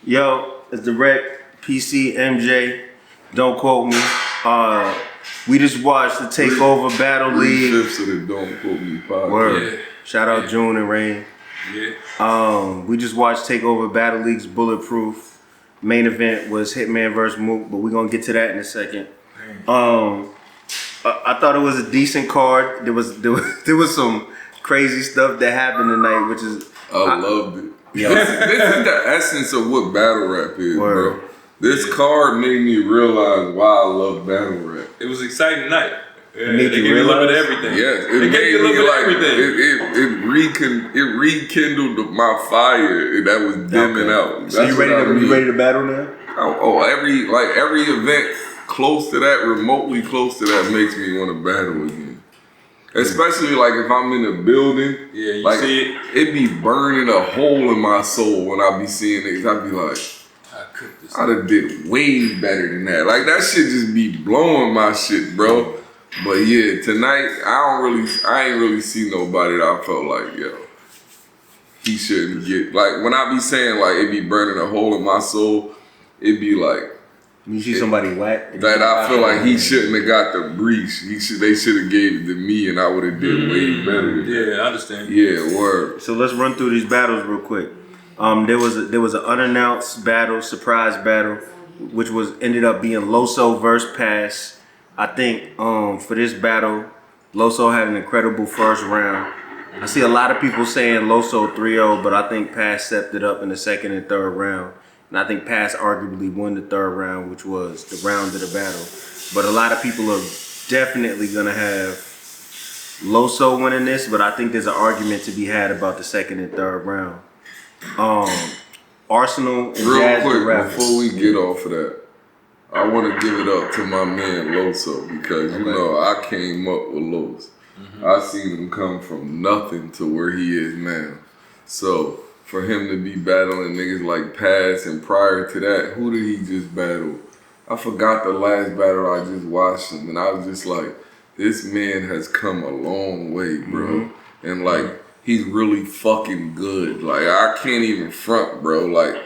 Yo, it's Drect, PC, MJ. Don't quote me. We just watched the Takeover Battle League. 3/5 of the Don't Quote Me podcast. Word. Yeah. Shout out June and Rain. Yeah. We just watched Takeover Battle League's Bulletproof. Main event was Hitman vs. Mook, but we're gonna get to that in a second. I thought it was a decent card. There was some crazy stuff that happened tonight, which is I loved it. Yeah. This is the essence of what battle rap is, Word. bro. This card made me realize why I love battle rap. It was an exciting night. Yeah, Made they you gave you a little bit of realize? everything. Yes, They gave you a little bit of everything. It rekindled my fire that was dimming out. So you ready to battle now? Every event close to that, remotely close to that, makes me want to battle again. Especially like if I'm in a building, Yeah, you like see it. it be burning a hole in my soul when I be seeing niggas. I be like, I cooked this. I'd have did way better than that. Like that shit just be blowing my shit, bro. But yeah, tonight I ain't really see nobody that I felt like, yo, he shouldn't get. Like when I be saying like it be burning a hole in my soul, it be like You see somebody whack? that I feel like he shouldn't have got the breach. They should have gave it to me and I would have did way better. Yeah, I understand. Yeah, word. So let's run through these battles real quick. There was an unannounced battle, surprise battle, which ended up being Loso versus Pass. I think for this battle, Loso had an incredible first round. I see a lot of people saying Loso 3-0, but I think Pass stepped it up in the second and third round. And I think Pass arguably won the third round, which was the round of the battle. But a lot of people are definitely going to have Loso winning this, but I think there's an argument to be had about the second and third round. Arsenal and Real Jazz the quick, Rapper. before we get off of that, I want to give it up to my man Loso because you know I came up with Los. I seen him come from nothing to where he is now. So for him to be battling niggas like Pass and prior to that, who did he just battle? I forgot the last battle I just watched him and I was just like, this man has come a long way, bro. And like, he's really fucking good. Like, I can't even front, bro. Like,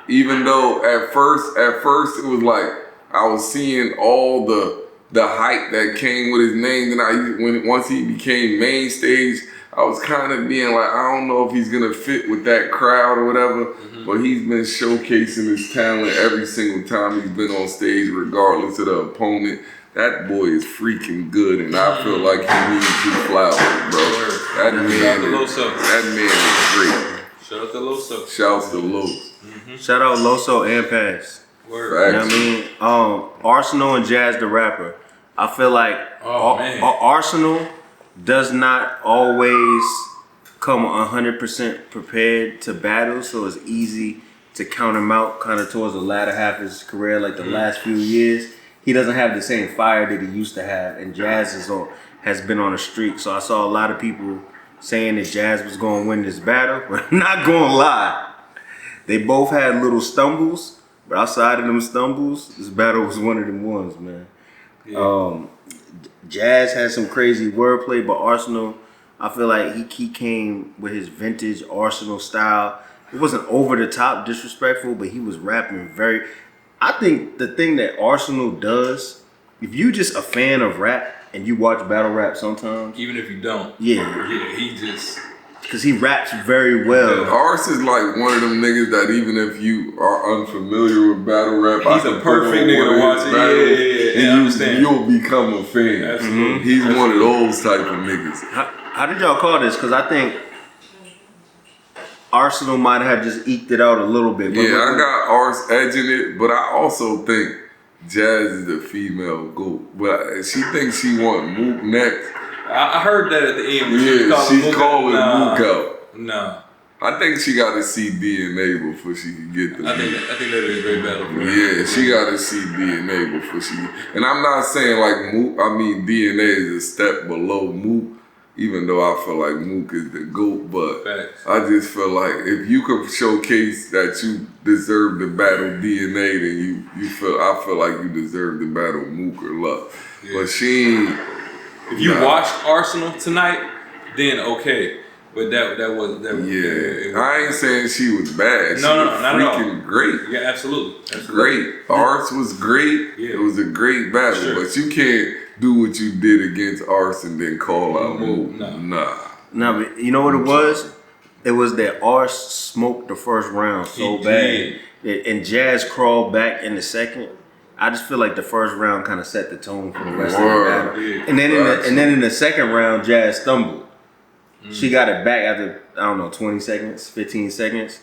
even though at first it was like, I was seeing all the hype that came with his name. And once he became main stage, I was kind of being like, I don't know if he's gonna fit with that crowd or whatever, but he's been showcasing his talent every single time he's been on stage, regardless of the opponent. That boy is freaking good, and I feel like he needs his flowers, bro. That man is great. Shout out to Loso. Shouts to Los. Shout out Loso and Pass. Word. You know what I mean? Arsenal and Jazz the Rapper. I feel like Arsenal does not always come 100% prepared to battle, so it's easy to count him out kind of towards the latter half of his career, like the last few years. He doesn't have the same fire that he used to have, and Jazz has been on a streak. So I saw a lot of people saying that Jazz was going to win this battle, but I'm not going to lie. They both had little stumbles, but outside of them stumbles, this battle was one of them ones, man. Yeah. Jazz had some crazy wordplay, but Arsenal, I feel like he came with his vintage Arsenal style. It wasn't over the top disrespectful, but he was rapping very... I think the thing that Arsenal does, if you just a fan of rap and you watch battle rap sometimes, Even if you don't. yeah, he just... because he raps very well. Ars is like one of them niggas that even if you are unfamiliar with battle rap, He's a perfect nigga to watch it. Yeah, I understand. You'll become a fan. Absolutely. He's one of those type of niggas. How did y'all call this? Because I think Arsenal might have just eked it out a little bit. But I got Ars edging it, but I also think Jazz is the female GOAT. But she thinks she want Mook next. I heard that at the end. Yeah, she's calling Mook out. No. I think she got to see DNA before she can get the. I think that'd be a great battle for her. Yeah, she got to see DNA before she. And I'm not saying like Mook. I mean DNA is a step below Mook. Even though I feel like Mook is the GOAT, but Facts. I just feel like if you could showcase that you deserve to battle DNA, then I feel like you deserve to battle Mook or Love. Yeah. But she ain't. If you watched Arsenal tonight, then okay. But that was I ain't saying she was bad. She No, was not at all. freaking great. Yeah, absolutely. Great. Arse was great. Yeah. It was a great battle, but you can't do what you did against Arse and then call out Mook. Nah. Nah, but you know what it was? It was that Arse smoked the first round so bad, and Jazz crawled back in the second. I just feel like the first round kind of set the tone for the rest of the battle. Yeah. And then in the second round, Jazz stumbled. She got it back after, I don't know, 20 seconds, 15 seconds.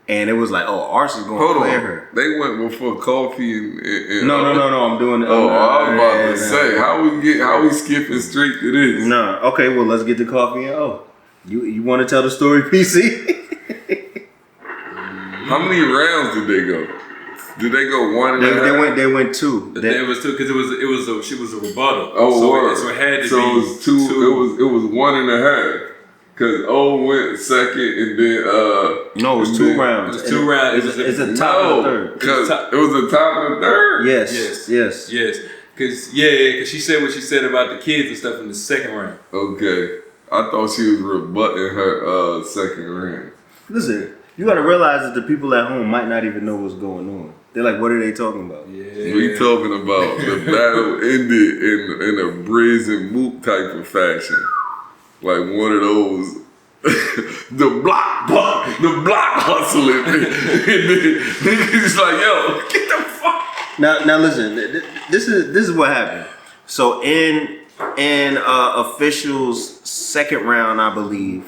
And it was like, oh, Arse is going to clear her. They went before Coffey and No, I'm doing it. Oh, I was about to say, how we skipping straight to this? No, okay, well, let's get to Coffey and O. You want to tell the story, PC? How many rounds did they go? Did they go one and a half? They went two. It was two because she was a rebuttal. Oh, so it had to so be it was two. It was 1.5. Cause O went second and then no, it was 2 rounds. It was 2 rounds. It's a top of the third. Cause it was the top of the third. Yes. Cause she said what she said about the kids and stuff in the second round. Okay, I thought she was rebutting her second round. Listen, you gotta realize that the people at home might not even know what's going on. They're like, what are they talking about? Yeah. We talking about the battle ended in a Briz and Mook type of fashion. Like one of those, the block hustling. Niggas like, yo, get the fuck. Now listen, this is what happened. So in official's second round, I believe,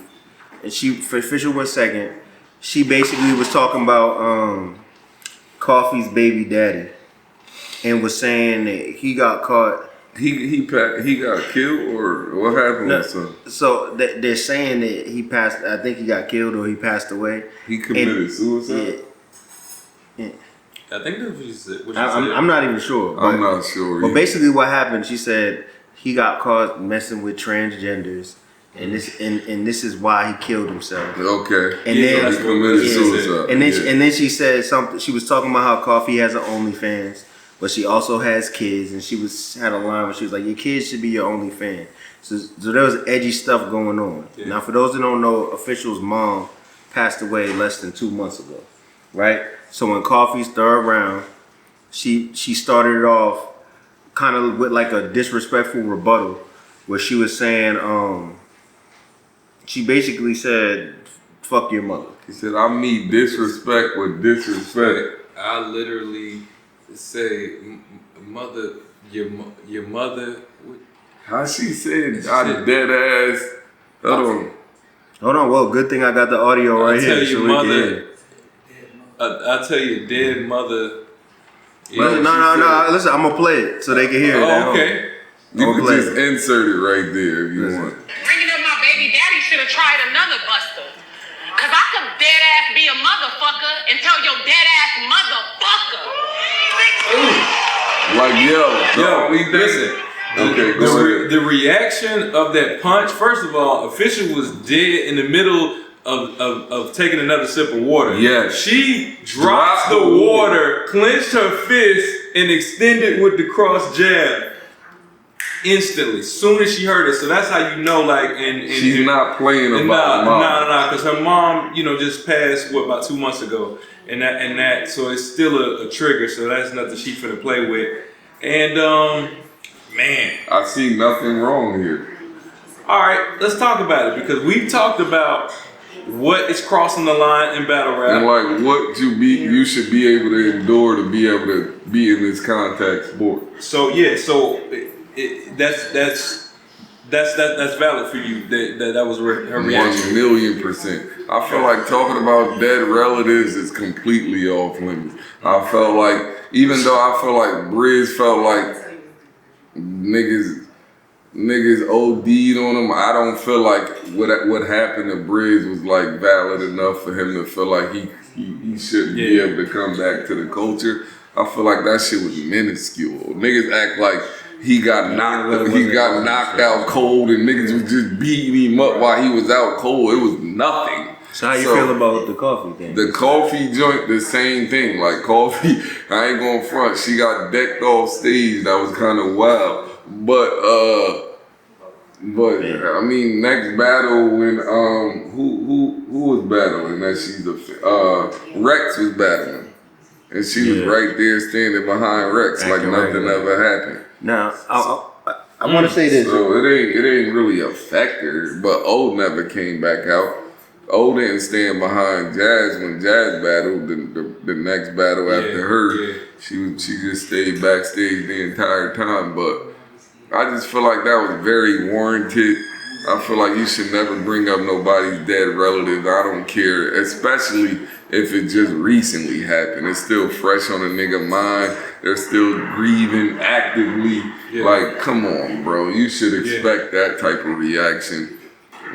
and official went second. She basically was talking about Coffey's baby daddy, and was saying that he got caught. He got killed, or what happened with son? So they're saying that he passed. I think he got killed or he passed away. He committed suicide. Yeah. I think that's what she said. I'm not even sure. I'm not sure. But basically, what happened? She said he got caught messing with transgenders, and this is why he killed himself. Okay. And then he committed suicide. And then she said something. She was talking about how Coffey has an OnlyFans. But she also has kids, and she had a line where she was like, "Your kids should be your only fan." So there was edgy stuff going on. Yeah. Now, for those that don't know, Official's mom passed away less than 2 months ago, right? So in Coffey's third round, she started it off kind of with like a disrespectful rebuttal, where she was saying, she basically said, "Fuck your mother." He said, "I meet disrespect with disrespect." I literally say, "Mother, your mother." How she said, "I dead ass." Hold on. Well, good thing I got the audio right here. I tell you, mother. I tell you, dead mother. No. Listen, I'm gonna play it so they can hear it. Oh, okay. You can just insert it right there if you want. Bringing up my baby daddy should have tried another buster. Cause I could dead ass be a motherfucker and tell your dead ass motherfucker. Like yo, listen. Okay, go ahead. The reaction of that punch. First of all, Official was dead in the middle of taking another sip of water. Yeah. She dropped the water, clenched her fist, and extended with the cross jab. Instantly, soon as she heard it, so that's how you know. Like, and she's not playing about mom. No, because her mom, just passed about 2 months ago, and that, so it's still a trigger. So that's nothing she finna play with. And man, I see nothing wrong here. All right, let's talk about it because we've talked about what is crossing the line in battle rap, and like what you should be able to endure to be able to be in this contact sport. So yeah, that's valid for you. That was her reaction. 1,000,000%. I feel like talking about dead relatives is completely off limits. I felt like, even though I feel like Briz felt like niggas OD'd on him, I don't feel like what happened to Briz was like valid enough for him to feel like he shouldn't be able to come back to the culture. I feel like that shit was minuscule. Niggas act like he got knocked out cold and niggas was just beating him up while he was out cold. It was nothing. So how you feel about the Coffey thing? The Coffey joint, the same thing. Like Coffey, I ain't going front. She got decked off stage. That was kind of wild. But But I mean, next battle when who was battling that she's Rex was battling, and she was right there standing behind Rex like nothing ever happened. Now I want to say this. So it ain't really affect her, but O never came back out. O didn't stand behind Jazz when Jazz battled the next battle after her. She just stayed backstage the entire time, but I just feel like that was very warranted. I feel like you should never bring up nobody's dead relative. I don't care, especially if it just recently happened. It's still fresh on a nigga mind. They're still grieving actively. Like, come on, bro. You should expect that type of reaction.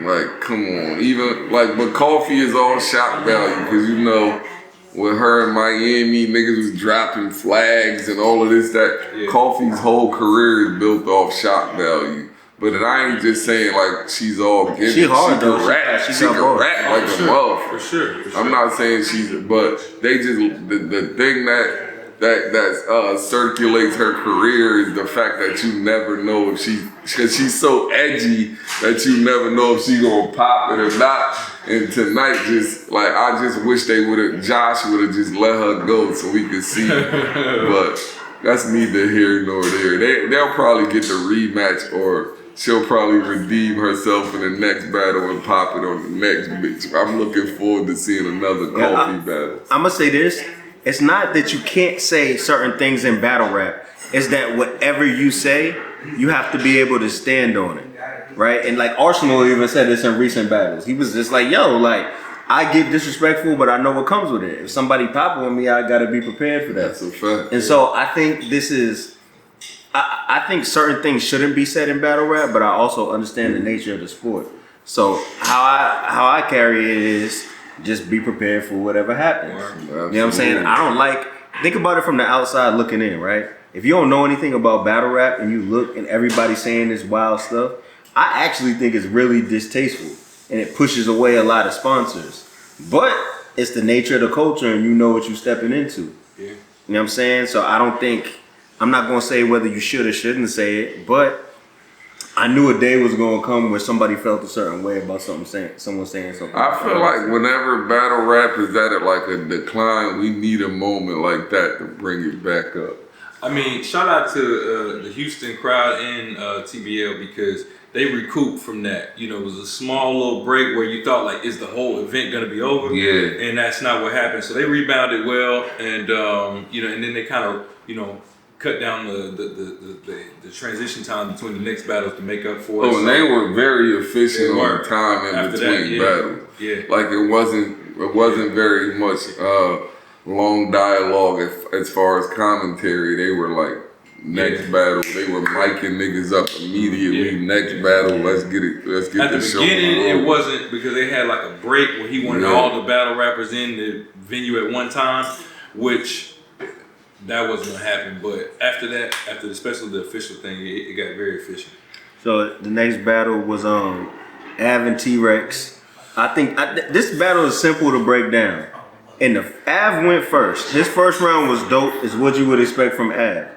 Like, come on. Even, like, but Coffey is all shock value because, you know, with her in Miami, niggas was dropping flags and all of this, that. Coffey's whole career is built off shock value. But I ain't just saying, like, she's all giving. She hard, though. She can rap like a motherfucker. For sure. I'm not saying she's, but they just, the thing that circulates her career is the fact that you never know if because she's so edgy that you never know if she gonna pop it or not. And tonight, just like, I just wish Josh would have just let her go so we could see. But that's neither here nor there. They'll probably get the rematch, or she'll probably redeem herself in the next battle and pop it on the next bitch. I'm looking forward to seeing another Coffey battle. I'm gonna say this. It's not that you can't say certain things in battle rap. It's that whatever you say, you have to be able to stand on it, right? And like Arsenal even said this in recent battles. He was just like, yo, like, I get disrespectful, but I know what comes with it. If somebody pop on me, I gotta be prepared for that. That's a fact. And so I think this is, I think certain things shouldn't be said in battle rap, but I also understand the nature of the sport. So how I carry it is just be prepared for whatever happens. You know what I'm saying? I don't like, think about it from the outside looking in, right? If you don't know anything about battle rap and you look and everybody's saying this wild stuff, I actually think it's really distasteful and it pushes away a lot of sponsors. But it's the nature of the culture and you know what you're stepping into. You know what I'm saying? So I don't think, I'm not going to say whether you should or shouldn't say it, but I knew a day was going to come where somebody felt a certain way about someone saying something. I feel like whenever battle rap is at like a decline, we need a moment like that to bring it back up. I mean, shout out to the Houston crowd and TBL because they recouped from that. You know, it was a small little break where you thought, like, is the whole event going to be over? Yeah. And that's not what happened. So they rebounded well, and you know, and then they kind of, you know, cut down the transition time between the next battles to make up for it. Oh, and they were very efficient on time in between battles. Yeah. Like it wasn't very much long dialogue as far as commentary. They were like, next battle, they were micing niggas up immediately. Next battle, let's get the At the show. beginning, it wasn't because they had like a break where he wanted all the battle rappers in the venue at one time, which that wasn't gonna happen. But after that, after the official thing, it got very efficient. So the next battle was Av and T-Rex. I think this battle is simple to break down. And the Av went first. His first round was dope, is what you would expect from Av.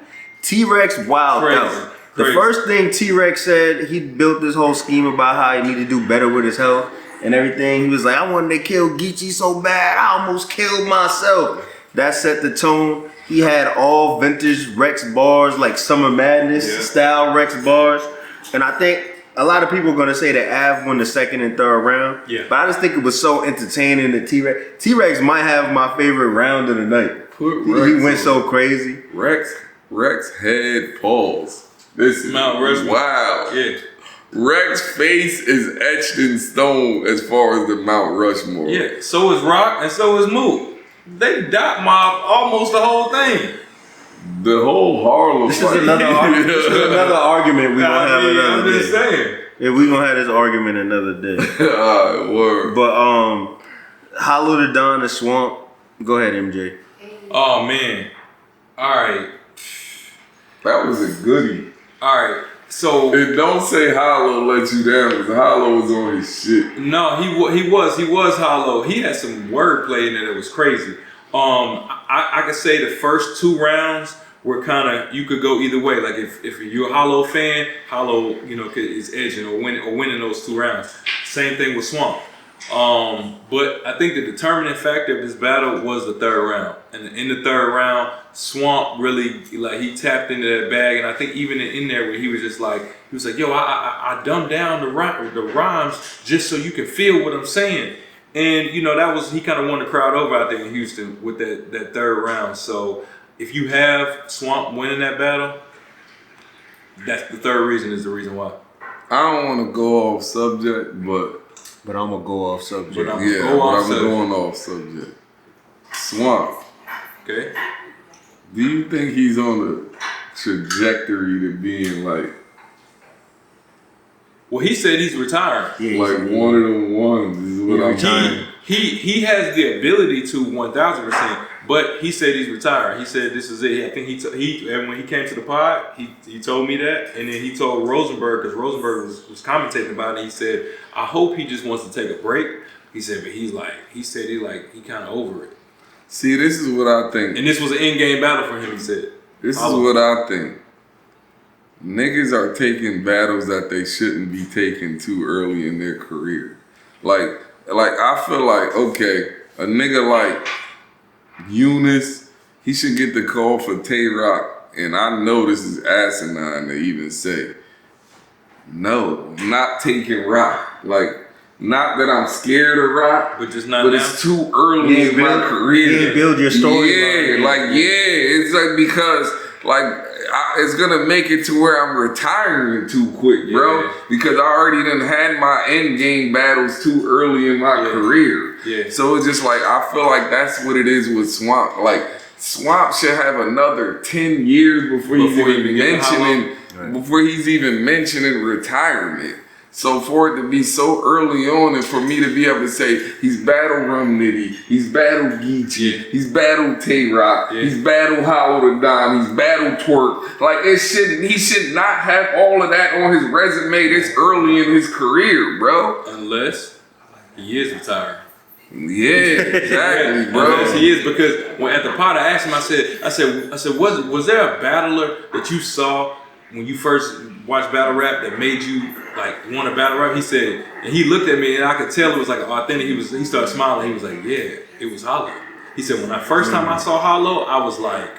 T-Rex wilded out. The first thing T-Rex said, he built this whole scheme about how he needed to do better with his health and everything. He was like, I wanted to kill Geechee so bad, I almost killed myself. That set the tone. He had all vintage Rex bars, like Summer Madness style Rex bars. And I think a lot of people are gonna say that Av won the second and third round. Yeah. But I just think it was so entertaining that T-Rex might have my favorite round of the night. He went so crazy. Rex head pause. This is Mount Rushmore. Wow. Yeah. Rex face is etched in stone as far as the Mount Rushmore. Yeah. So is Rock and so is Mook. They dot mob almost the whole thing. The whole Harlem. This is another argument we gonna have another day. I'm just saying. Yeah, we gonna have this argument another day. Alright, word. But Hollow the Don, the Swamp. Go ahead, MJ. Oh man. Alright. That was a goodie. Alright. So and don't say Hollow let you down because Hollow was on his shit. No, he was Hollow. He had some wordplay in there that was crazy. I could say the first two rounds were kind of, you could go either way. Like if you're a Hollow fan, Hollow, you know, is edging or winning those 2 rounds. Same thing with Swamp. But I think the determining factor of this battle was the 3rd round. And in the 3rd round, Swamp really, like, he tapped into that bag. And I think even in there where he was just like, yo, I dumbed down the rhymes just so you can feel what I'm saying. And, you know, he kind of won the crowd over out there in Houston with that 3rd round. So if you have Swamp winning that battle, that's the 3rd reason is the reason why. I don't want to go off subject, but I'm gonna go off subject. I'm going off subject. Swamp. Okay. Do you think he's on the trajectory to being like? Well, he said he's retiring. Yeah, like one of them ones is what I'm saying. He has the ability to 1,000%, but he said he's retiring. He said this is it. I think and when he came to the pod, he told me that, and then he told Rosenberg, because Rosenberg was commentating about it. He said, I hope he just wants to take a break. He said, but he kind of over it. See, this is what I think. And this was an in-game battle for him. He said, this is what I think. Niggas are taking battles that they shouldn't be taking too early in their career. Like I feel like, okay, a nigga like Eunice, he should get the call for Tay-Rock. And I know this is asinine to even say, no, I'm not taking Rock. Like, not that I'm scared of Rock, but just not but now. it's too early in my career. You didn't build your story. It's like because it's gonna make it to where I'm retiring too quick, bro. Yeah. Because I already done had my end game battles too early in my career. Yeah. So it's just like I feel like that's what it is with Swamp. Like Swamp should have another 10 years before he's even mentioning retirement. So for it to be so early on, and for me to be able to say he's battled Rum Nitty, he's battled Geechee, he's battled Tay-Rock, he's battled Howard the Don, he's battled Twork. Like he should not have all of that on his resume this early in his career, bro. Unless he is retired. Yeah, exactly, bro. Unless he is, because when at the pod I asked him, I said, was there a battler that you saw when you first watched battle rap that made you like want to battle rap? He said, and he looked at me and I could tell it was like authentic. He started smiling. He was like, yeah, it was Hollow. He said, when I first time I saw Hollow, I was like,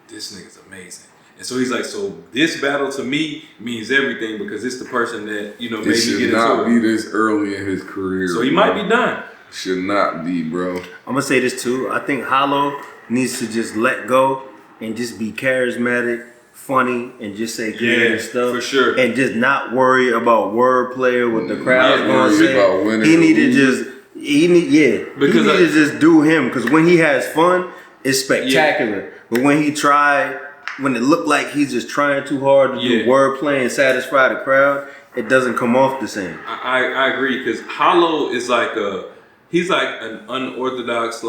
this nigga's amazing. And so he's like, so this battle to me means everything because it's the person that, you know, made me get into it. It should not be this early in his career. So he might be done. Should not be, bro. I'm gonna say this too. I think Hollow needs to just let go and just be charismatic, funny, and just say creative stuff. For sure. And just not worry about wordplay or what the crowd's gonna say. He need to just do him, because when he has fun, it's spectacular. Yeah. But when it looked like he's just trying too hard to do wordplay and satisfy the crowd, it doesn't come off the same. I agree, because Hollow is he's like an unorthodox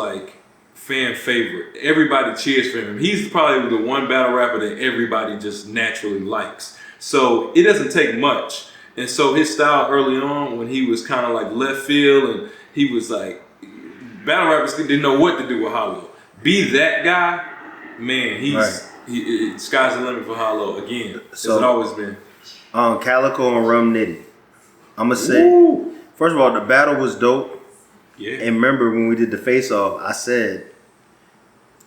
fan favorite. Everybody cheers for him. He's probably the one battle rapper that everybody just naturally likes. So it doesn't take much. And so his style early on, when he was kind of like left field, and he was like, battle rappers didn't know what to do with Hollow. Be that guy, man. Sky's the limit for Hollow again. So, as it always been. Calicoe and Rum Nitty. I'm gonna say, first of all, the battle was dope. Yeah. And remember when we did the face-off, I said,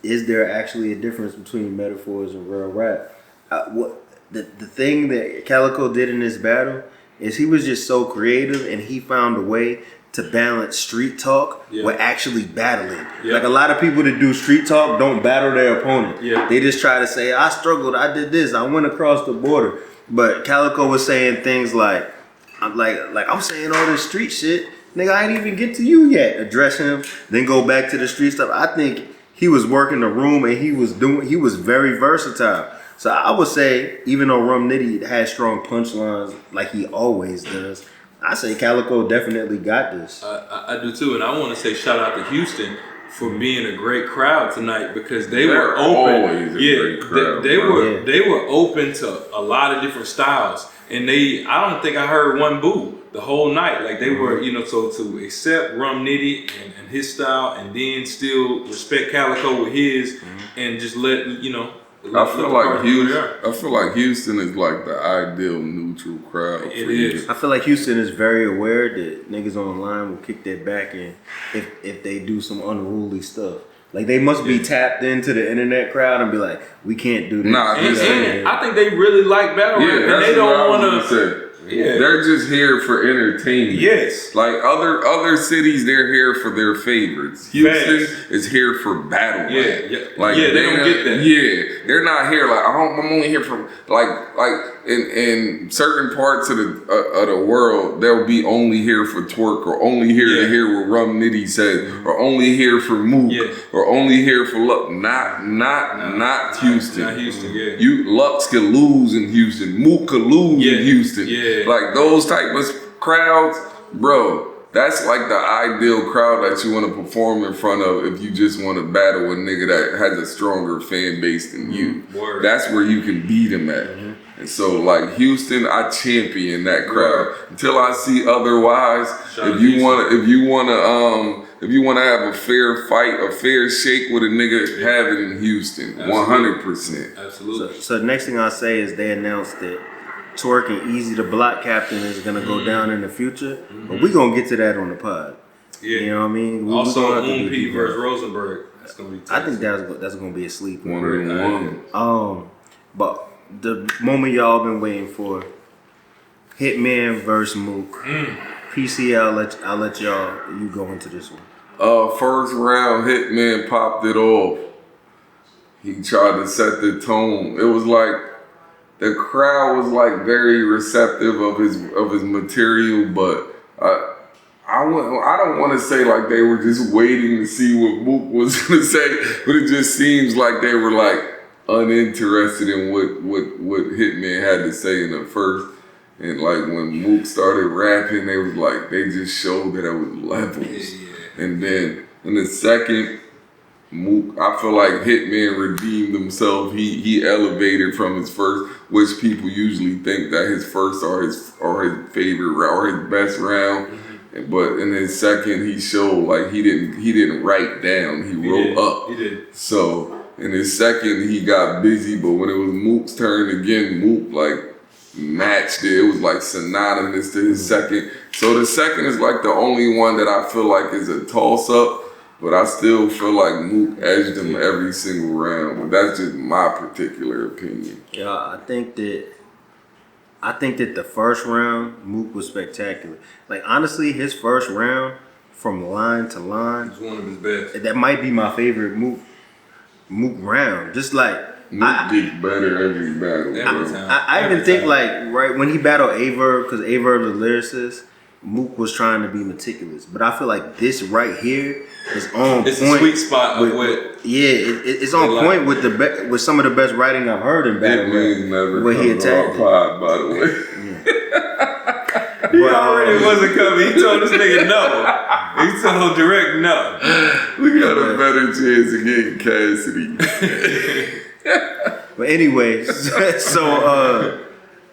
is there actually a difference between metaphors and real rap? The thing that Calicoe did in this battle is he was just so creative, and he found a way to balance street talk with actually battling. Yeah. Like a lot of people that do street talk don't battle their opponent. Yeah. They just try to say, I struggled, I did this, I went across the border. But Calicoe was saying things like I'm saying all this street shit. Nigga, I ain't even get to you yet. Address him, then go back to the street stuff. I think he was working the room, and he was very versatile. So I would say, even though Rum Nitty has strong punchlines like he always does, I say Calicoe definitely got this. I do too, and I want to say shout out to Houston for being a great crowd tonight, because they were open. They were open to a lot of different styles, and I don't think I heard one boo the whole night. Like they were, so to accept Rum Nitty and his style, and then still respect Calicoe with his, and just let I feel like Houston is like the ideal neutral crowd. It is. I feel like Houston is very aware that niggas online will kick their back in if they do some unruly stuff. Like they must be tapped into the internet crowd and be like, we can't do this. Nah, and I think they really like battle rap, and they don't want to. Yeah. They're just here for entertainment. Yes. Like other cities, they're here for their favorites. Houston is here for battle rap. Yeah. Like they don't get that. Yeah. They're not here like I'm only here for like in certain parts of the world, they'll be only here for Twork or only here to hear what Rum Nitty said or only here for Mook or only here for Luck. Not Houston. Not Houston, yeah. Lux could lose in Houston. Mook could lose in Houston. Yeah. Like those type of crowds, bro, that's like the ideal crowd that you want to perform in front of if you just want to battle a nigga that has a stronger fan base than you. Word. That's where you can beat him at. And so like Houston, I champion that crowd until I see otherwise. If you want to have a fair fight, a fair shake with a nigga, have it in Houston, 100%. Absolutely. So the next thing I'll say is they announced that Twork and Easy the Block Captain is gonna go down in the future, but we gonna get to that on the pod. Yeah, you know what I mean. Also, P versus Rosenberg. That's gonna be. I think that's gonna be a sleeper. One. But the moment y'all been waiting for, Hitman versus Mook. PC, I'll let you go into this one. First round, Hitman popped it off. He tried to set the tone. It was like the crowd was like very receptive of his material, but I don't want to say like they were just waiting to see what Mook was gonna say, but it just seems like they were like uninterested in what Hitman had to say in the first. And like when Mook started rapping, they just showed that it was levels. And then in the second, Mook, I feel like Hitman redeemed himself. He elevated from his first, which people usually think that his first or his favorite round or his best round. But in his second, he showed like he didn't write down. He wrote up. He did. So in his second, he got busy. But when it was Mook's turn again, Mook like matched it. It was like synonymous to his second. So the second is like the only one that I feel like is a toss up. But I still feel like Mook edged him every single round. But that's just my particular opinion. Yeah, I think that the first round, Mook was spectacular. Like honestly, his first round from line to line, it's one of his best. That might be my favorite Mook round. Just like Mook gets better every battle. I even think like right when he battled Averb, because Averb's a lyricist, Mook was trying to be meticulous. But I feel like this right here is on point. It's a sweet spot of what. Yeah, it's on point with with some of the best writing I've heard in battle rap. Where he attacked pod, by the way. He already wasn't coming. He told this nigga no. He told Drect no. We got a better chance of getting Cassidy. But anyway, so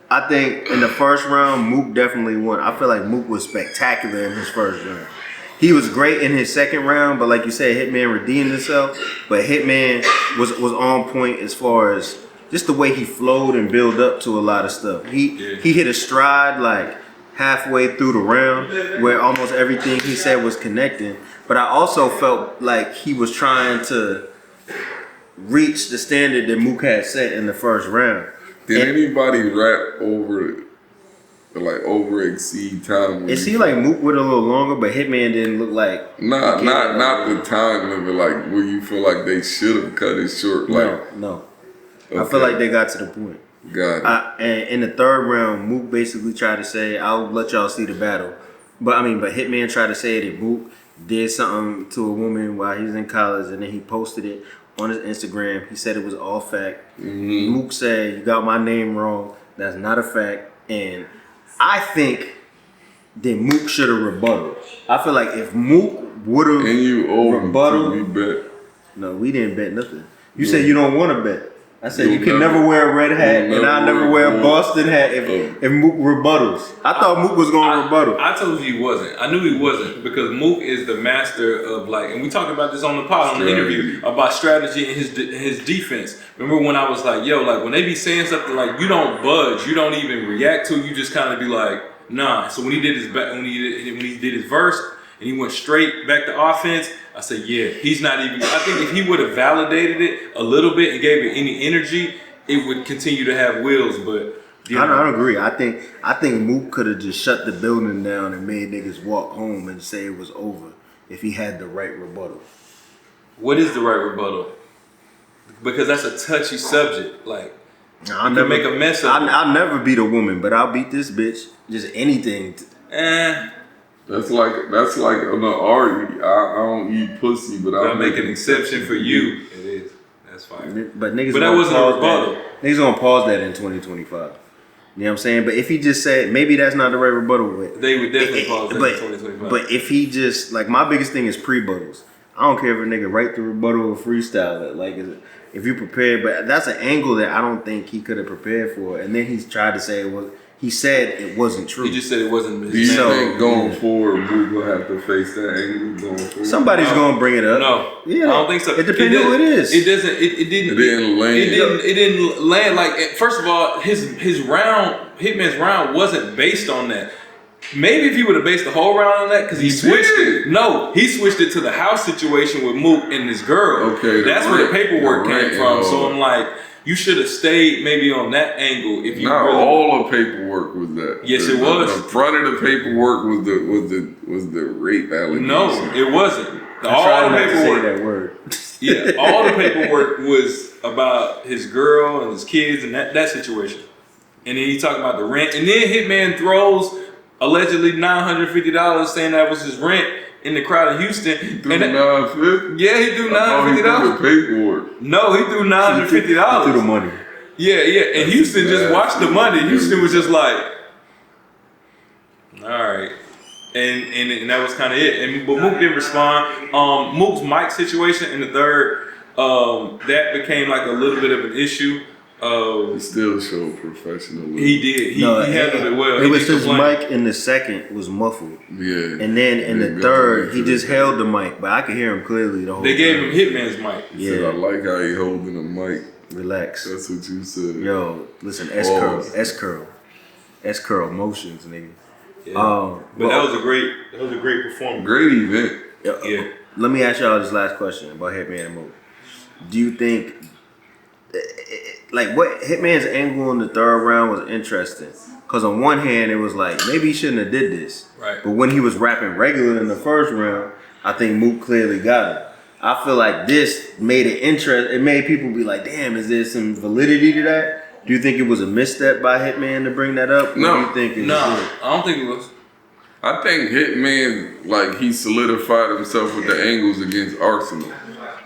I think in the first round, Mook definitely won. I feel like Mook was spectacular in his first round. He was great in his second round, but like you said, Hitman redeemed himself. But Hitman was on point as far as just the way he flowed and built up to a lot of stuff. He hit a stride like halfway through the round where almost everything he said was connecting. But I also felt like he was trying to reach the standard that Mook had set in the first round. Did anybody rap over exceed time? It seemed like Mook went a little longer, but Hitman didn't look like. Not the time limit. Like where you feel like they should have cut it short. No. Okay. I feel like they got to the point. Got it. And in the third round, Mook basically tried to say, "I'll let y'all see the battle," but Hitman tried to say that Mook did something to a woman while he was in college, and then he posted it on his Instagram. He said it was all fact. Mook said, "You got my name wrong. That's not a fact." And I think that Mook should have rebutted. I feel like if Mook would have rebutted, we bet. No, we didn't bet nothing. You said you don't want to bet. I said you can never wear a red hat, and I never wear a Boston hat if Mook rebuttals. I thought Mook was going to rebuttal. I told you he wasn't. I knew he wasn't because Mook is the master of like, and we talked about this on the pod on the interview about strategy and his defense. Remember when I was like, yo, like when they be saying something like you don't budge, you don't even react to, you just kind of be like, nah. So when he did his verse and he went straight back to offense, I said, yeah, he's not even. I think if he would have validated it a little bit and gave it any energy, it would continue to have wheels. But I don't agree. I think Mook could have just shut the building down and made niggas walk home and say it was over if he had the right rebuttal. What is the right rebuttal? Because that's a touchy subject. Like, I'll never make a mess of it. I'll never beat a woman, but I'll beat this bitch. Just anything. That's like an Ari. I don't eat pussy, but I'll make an exception for you. It is. That's fine. But niggas. But that wasn't a rebuttal. Niggas gonna pause that in 2025. You know what I'm saying? But if he just said maybe that's not the right rebuttal, they would definitely pause that in 2025. But if he just like my biggest thing is pre-buttals. I don't care if a nigga write the rebuttal or freestyle it. Like if you prepared, but that's an angle that I don't think he could have prepared for. And then he's tried to say it was. He said it wasn't true. He just said it wasn't. Do you think going forward, we will have to face that angle going forward? Somebody's gonna bring it up. No, yeah, I don't think so. It depends who it is. It doesn't. It didn't land. It didn't land. Like first of all, his round, Hitman's round wasn't based on that. Maybe if he would have based the whole round on that, because he switched it. No, he switched it to the house situation with Mook and this girl. Okay, that's where the paperwork came from. So I'm like, you should have stayed maybe on that angle if you. Not all the paperwork was that. Yes, it was. The front of the paperwork was the rape allegation. No, it wasn't. All the paperwork. Say that word. Yeah, all the paperwork was about his girl and his kids and that situation. And then he talking about the rent, and then Hitman throws allegedly $950 saying that was his rent in the crowd in Houston. He threw $950? Yeah, he threw $950. He threw the paperwork. No, he threw $950. He threw the money. Yeah. And Houston just watched the money. Houston was just like, all right. And that was kind of it. But Mook didn't respond. Mook's mic situation in the third, that became like a little bit of an issue. He still showed professionalism. He did. He handled it well. It was his mic in the second was muffled. Yeah. And then in the third, he just held the mic, but I could hear him clearly the whole time. They gave him Hitman's mic. He said, I like how he holding the mic. Relax. That's what you said. Yo, listen, S curl motions, nigga. Yeah. But that was a great performance. Great event. Yeah. Let me ask y'all this last question about Hitman and Mook. Do you think like what Hitman's angle in the third round was interesting? Because on one hand, it was like maybe he shouldn't have did this. Right. But when he was rapping regular in the first round, I think Mook clearly got it. I feel like this made it interesting. It made people be like, damn, is there some validity to that? Do you think it was a misstep by Hitman to bring that up? No. Or do you think it was I don't think it was. I think Hitman, like, he solidified himself with the angles against Arsenal.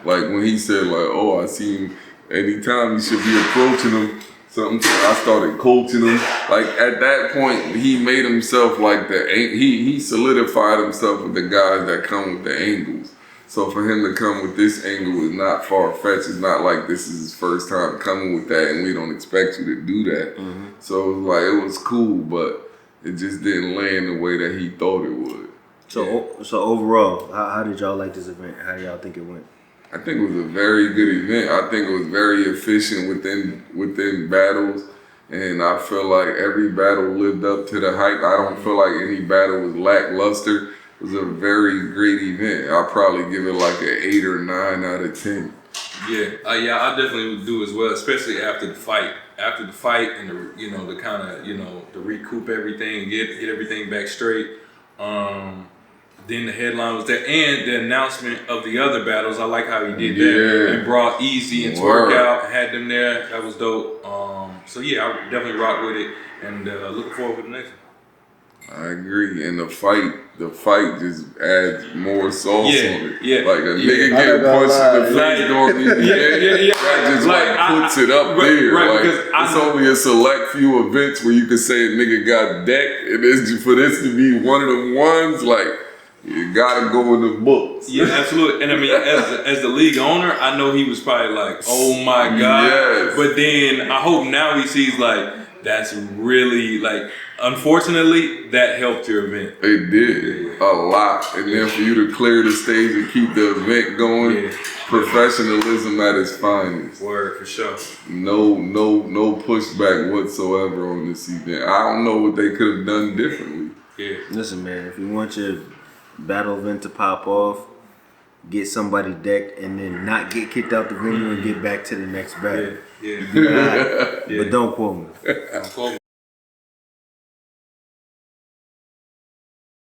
Like, when he said, like, oh, I see him anytime you should be approaching him, I started coaching him. Like, at that point, he made himself like he solidified himself with the guys that come with the angles. So for him to come with this angle is not far-fetched. It's not like this is his first time coming with that and we don't expect you to do that. Mm-hmm. So it was like, it was cool, but it just didn't land the way that he thought it would. So overall, how did y'all like this event? How do y'all think it went? I think it was a very good event. I think it was very efficient within battles. And I feel like every battle lived up to the hype. I don't feel like any battle was lackluster. It was a very great event. I'll probably give it like an 8 or 9 out of 10. Yeah, I definitely would do as well, especially after the fight. After the fight and the kind of to recoup everything, get everything back straight. Then the headline was there, and the announcement of the other battles. I like how he did that and brought Easy and Twork out, had them there. That was dope. So yeah, I definitely rock with it, and looking forward to the next one. I agree, and the fight just adds more sauce on it. Yeah, like a nigga getting punched in the face during the event, that just puts it up there. Right, like, because it's only a select few events where you can say a nigga got decked, and for this to be one of them ones, like You gotta go in the books. Yeah, absolutely. And I mean, as the league owner, I know he was probably like, oh my God. Yes. But then I hope now he sees like, that's really like, unfortunately, that helped your event. It did a lot. And then for you to clear the stage and keep the event going, professionalism at its finest. Word, for sure. No pushback whatsoever on this event. I don't know what they could have done differently. Yeah. Listen, man, if you want your battle event to pop off, get somebody decked and then not get kicked out the venue and get back to the next battle. Yeah. But don't quote me. Don't quote